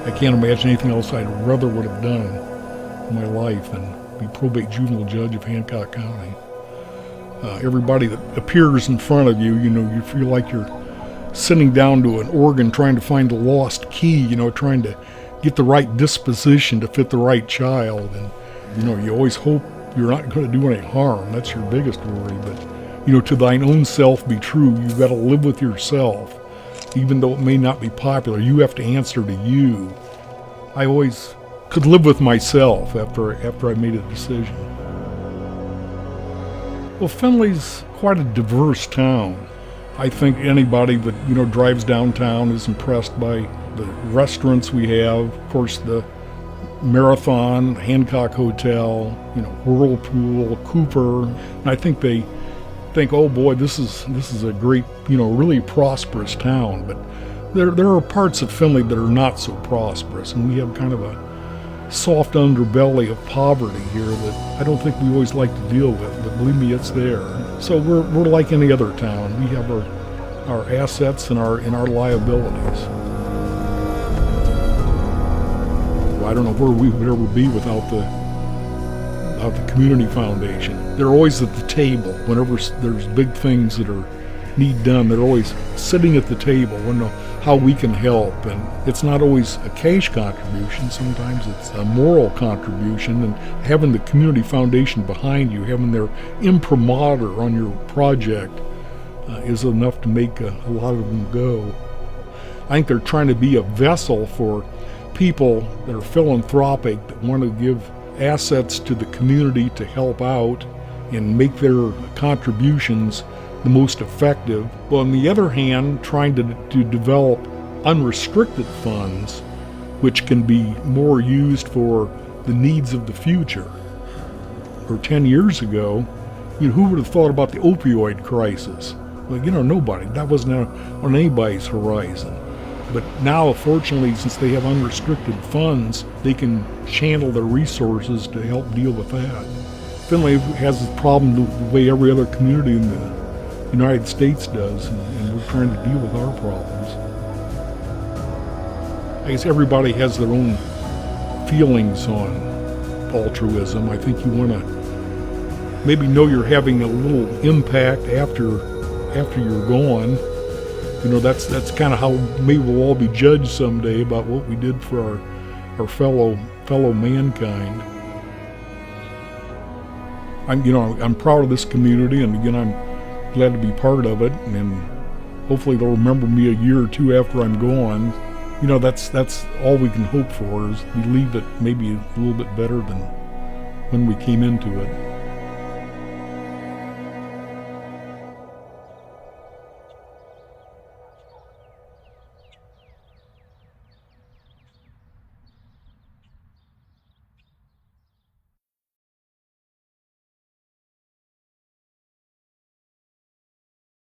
I can't imagine anything else I'd rather would have done in my life than be probate juvenile judge of Hancock County. Everybody that appears in front of you, you feel like you're sitting down to an organ trying to find the lost key, trying to get the right disposition to fit the right child. And, you always hope you're not going to do any harm. That's your biggest worry. But, to thine own self be true. You've got to live with yourself. Even though it may not be popular, you have to answer to you. I always could live with myself after I made a decision. Well, Findlay's quite a diverse town. I think anybody that, drives downtown is impressed by the restaurants we have. Of course, the Marathon, Hancock Hotel, Whirlpool, Cooper. And I think they think, oh boy, this is a great, really prosperous town. But there are parts of Findlay that are not so prosperous, and we have kind of a soft underbelly of poverty here that I don't think we always like to deal with, but believe me, it's there. So we're like any other town. We have our assets and our liabilities. Well, I don't know where we would ever be without the community foundation. They're always at the table whenever there's big things that need done. They're always sitting at the table, how we can help. And it's not always a cash contribution. Sometimes it's a moral contribution, and having the community foundation behind you, having their imprimatur on your project is enough to make a lot of them go. I think they're trying to be a vessel for people that are philanthropic, that want to give assets to the community to help out and make their contributions the most effective. But on the other hand, trying to develop unrestricted funds which can be more used for the needs of the future. Or 10 years ago, who would have thought about the opioid crisis? Well, nobody. That wasn't on anybody's horizon. But now, fortunately, since they have unrestricted funds, they can channel their resources to help deal with that. Findlay has this problem the way every other community in the United States does, and we're trying to deal with our problems. I guess everybody has their own feelings on altruism. I think you want to maybe know you're having a little impact after you're gone. That's kind of how maybe we'll all be judged someday about what we did for our fellow mankind. I'm proud of this community, and again, I'm glad to be part of it, and hopefully they'll remember me a year or two after I'm gone. That's all we can hope for, is we leave it maybe a little bit better than when we came into it.